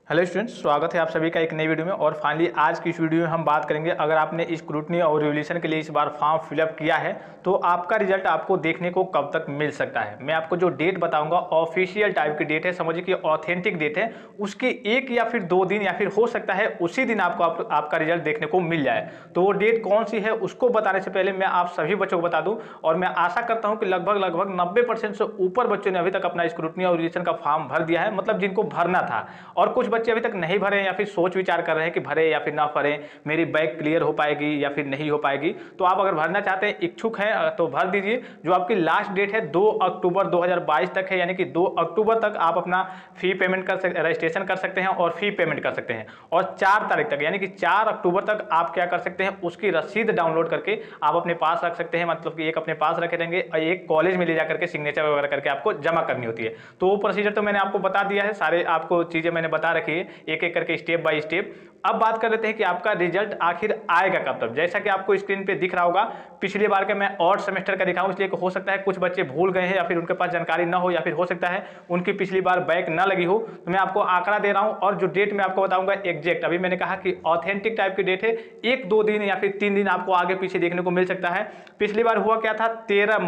Hello students, स्वागत है आप सभी का एक नई वीडियो में। और फाइनली आज की इस वीडियो में हम बात करेंगे, अगर आपने स्क्रूटनी और रिवोल्यूशन के लिए इस बार फॉर्म फिलअप किया है तो आपका रिजल्ट आपको देखने को कब तक मिल सकता है। मैं आपको जो डेट बताऊंगा ऑफिशियल टाइप की डेट है, समझिए कि ऑथेंटिक डेट है, उसके एक या फिर 2 दिन या फिर हो सकता है उसी दिन आपका रिजल्ट देखने को मिल जाए। तो वो डेट कौन सी है उसको बताने से पहले मैं आप सभी बच्चों को बता दूं, और मैं आशा करता हूं कि लगभग 90% से ऊपर बच्चों ने अभी तक अपना स्क्रूटनी और रिवोल्यूशन का फॉर्म भर दिया है, मतलब जिनको भरना था। और कुछ बच्चे अभी तक नहीं भरे या फिर सोच विचार कर रहे हैं कि भरे या फिर ना भरे, मेरी बैक क्लियर हो पाएगी या फिर नहीं हो पाएगी। तो आप अगर भरना चाहते हैं, इच्छुक हैं, तो भर दीजिए। जो आपकी लास्ट डेट है 2 अक्टूबर 2022 तक है, यानी कि 2 अक्टूबर तक आप अपना फी पेमेंट रजिस्ट्रेशन कर सकते हैं और फी पेमेंट कर सकते हैं। और 4 तारीख तक यानी कि 4 अक्टूबर तक आप क्या कर सकते हैं, उसकी रसीद डाउनलोड करके आप अपने पास रख सकते हैं। मतलब कि एक अपने पास रखे रहेंगे और एक कॉलेज में ले जाकर के सिग्नेचर वगैरह करके आपको जमा करनी होती है। तो वो प्रोसीजर तो मैंने आपको बता दिया है, सारे आपको चीजें मैंने बता रखी है एक एक करके, स्टेप बाय स्टेप। अब बात कर लेते हैं कि आपका रिजल्ट आखिर आएगा कब तक। जैसा कि आपको स्क्रीन पे दिख रहा होगा, पिछली बार का मैं और सेमेस्टर का दिखाऊं, इसलिए हो सकता है कुछ बच्चे भूल गए हैं या फिर उनके पास जानकारी ना हो, या फिर हो सकता है उनकी पिछली बार बैक ना लगी हो। तो मैं आपको आंकड़ा दे रहा हूं और जो डेट मैं आपको बताऊंगा एग्जैक्ट, अभी मैंने कहा कि ऑथेंटिक टाइप की डेट है, 1-2 दिन या फिर 3 दिन आपको आगे पीछे देखने को मिल सकता है। पिछली बार हुआ क्या था, 13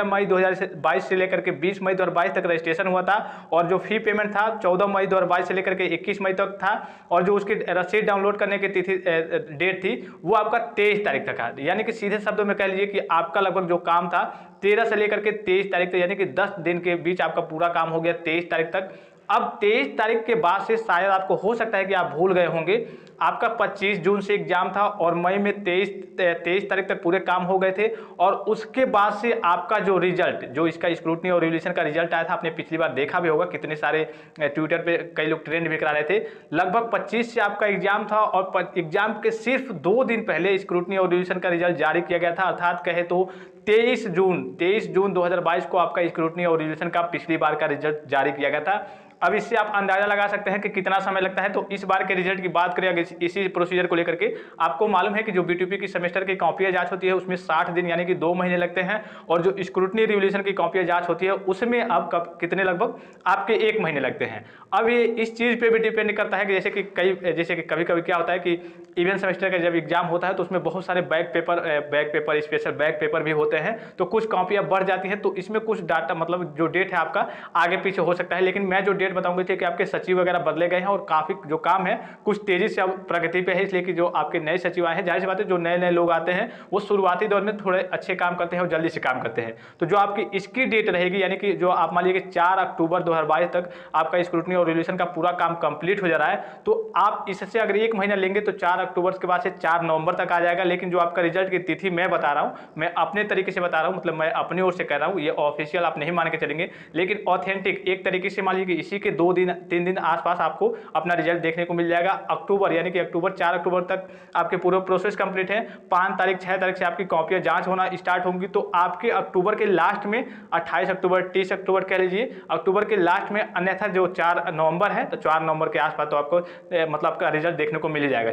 मई 2022 से लेकर के 20 मई 2022 तक रजिस्ट्रेशन हुआ था, और जो फी पेमेंट था 14 मई 2022 से लेकर के 21 मई तक था, और जो उसकी रसीद डाउनलोड करने की तिथि डेट थी वो आपका 23 तारीख तक है। यानी कि सीधे शब्दों में कह लीजिए कि आपका लगभग जो काम था 13 से लेकर के 23 तारीख तक, यानी कि 10 दिन के बीच आपका पूरा काम हो गया 23 तारीख तक। अब 23 तारीख के बाद से शायद आपको हो सकता है कि आप भूल गए होंगे, आपका 25 जून से एग्जाम था और मई में 23 तारीख तक पूरे काम हो गए थे। और उसके बाद से आपका जो रिजल्ट, जो इसका स्क्रूटनी और रिवोल्यूशन का रिजल्ट आया था, आपने पिछली बार देखा भी होगा, कितने सारे ट्विटर पे कई लोग ट्रेंड भी करा रहे थे। लगभग 25 से आपका एग्जाम था और एग्जाम के सिर्फ 2 दिन पहले स्क्रूटनी और रिवोल्यूशन का रिजल्ट जारी किया गया था। अर्थात कहे तो 23 जून 2022 को आपका स्क्रूटनी और रिवोल्यूशन का पिछली बार का रिजल्ट जारी किया गया था। अब इससे आप अंदाजा लगा सकते हैं कि कितना समय लगता है। तो इस बार के रिजल्ट की बात करें इसी प्रोसीजर को लेकर के, आपको मालूम है कि जो बीटीपी की सेमेस्टर की कॉपियां जांच होती है उसमें 60 दिन यानी कि 2 महीने लगते हैं, और जो स्क्रूटनी रिवोल्यूशन की कॉपियां जांच होती है उसमें अब कितने, लगभग आपके 1 महीने लगते हैं। अब ये इस चीज पे भी डिपेंड करता है कि जैसे कि कभी कभी क्या होता है कि इवेंट सेमेस्टर का जब एग्जाम होता है तो उसमें बहुत सारे back paper special back paper भी होते हैं, तो कुछ कॉपियां बढ़ जाती हैं, तो इसमें कुछ डाटा, मतलब जो डेट है आपका आगे पीछे हो सकता है। लेकिन मैं जो डेट बताऊंगी थी कि आपके सचिव वगैरह बदले गए हैं और काफी जो काम है कुछ तेजी से अब प्रगति पे है, इसलिए कि जो आपके नए सचिव आए हैं, जाहिर सी बात है जो नए लोग आते हैं वो शुरुआती दौर में थोड़े अच्छे काम करते हैं और जल्दी से काम करते हैं। तो जो आपकी इसकी डेट रहेगी, यानी कि जो आप मान लीजिए कि 4 अक्टूबर 2022 तक आपका स्क्रूटनी और रिवोल्यूशन का पूरा काम कंप्लीट हो जा रहा है, तो आप इससे अगर 1 महीना लेंगे तो 4 अक्टूबर के बाद से 4 नवंबर तक आ जाएगा। लेकिन जो आपका रिजल्ट की तिथि मैं बता रहा हूं, मैं अपने तरीके से बता रहा हूं, मतलब मैं अपनी ओर से कह रहा हूं, ये ऑफिशियल आप नहीं मान के चलेंगे, लेकिन ऑथेंटिक एक तरीके से मान लीजिए कि इसी के 2-3 दिन आसपास आपको अपना रिजल्ट देखने को मिल जाएगा। अक्टूबर यानी कि 4 अक्टूबर तक आपके पूरे प्रोसेस कंप्लीट है। 5 तारीख 6 तारीख से आपकी कॉपियां जांच होना स्टार्ट होंगी, तो आपके अक्टूबर के लास्ट में 28 अक्टूबर 30 अक्टूबर कह लीजिए, अक्टूबर के लास्ट में, अन्यथा जो 4 नवंबर है तो 4 नवंबर के आसपास तो आपको मतलब आपका रिजल्ट देखने को मिल जाएगा।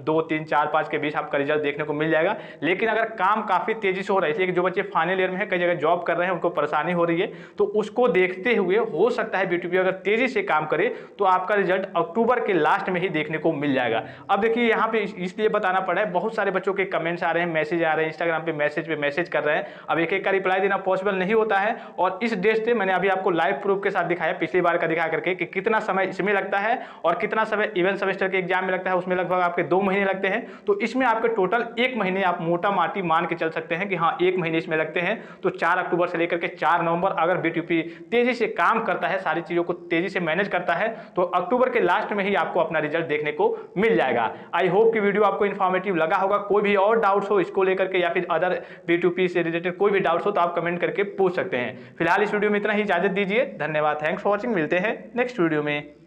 2-3-4-5 के बीच आपका रिजल्ट देखने को मिल जाएगा। लेकिन अगर काम काफी तेजी से हो रहा है, इसलिए कि जो बच्चे फाइनल ईयर में है, कई जगह जॉब कर रहे हैं, उनको परेशानी हो रही है, तो उसको देखते हुए हो सकता है बीटीपी अगर तेजी से काम करे तो आपका रिजल्ट अक्टूबर के लास्ट में ही देखने को मिल जाएगा। अब देखिए यहाँ पे इसलिए बताना पड़ा है, बहुत सारे बच्चों के कमेंट्स आ रहे हैं, मैसेज आ रहे हैं, इंस्टाग्राम पे मैसेज कर रहे हैं। अब एक का रिप्लाई देना पॉसिबल नहीं होता है, और इस डेट से मैंने अभी आपको लाइव प्रूफ के साथ दिखाया, पिछली बार का दिखा करके, कि कितना समय इसमें लगता है और कितना समय इवेंट सेमेस्टर के एग्जाम में लगता है, उसमें लगभग आपके 2 महीने लगते हैं। तो इसमें आपके टोटल 1 महीने आप मोटा माटी मान के चल सकते हैं कि हाँ 1 महीने इसमें लगते हैं। तो 4 अक्टूबर से लेकर के 4 नवंबर अगर बीटीपी तेजी से काम करता है, सारी चीजों को तेजी से मैनेज करता है, तो अक्टूबर के लास्ट में ही आपको अपना रिजल्ट देखने को मिल जाएगा। आई होप कि वीडियो आपको इन्फॉर्मेटिव लगा होगा। कोई भी और डाउट्स हो इसको लेकर के या फिर अदर B2P से रिलेटेड कोई भी डाउट्स हो तो आप कमेंट करके पूछ सकते हैं। फिलहाल इस वीडियो में इतना ही, इजाजत दीजिए। धन्यवाद, थैंक्स फॉर वॉचिंग। मिलते हैं नेक्स्ट वीडियो में।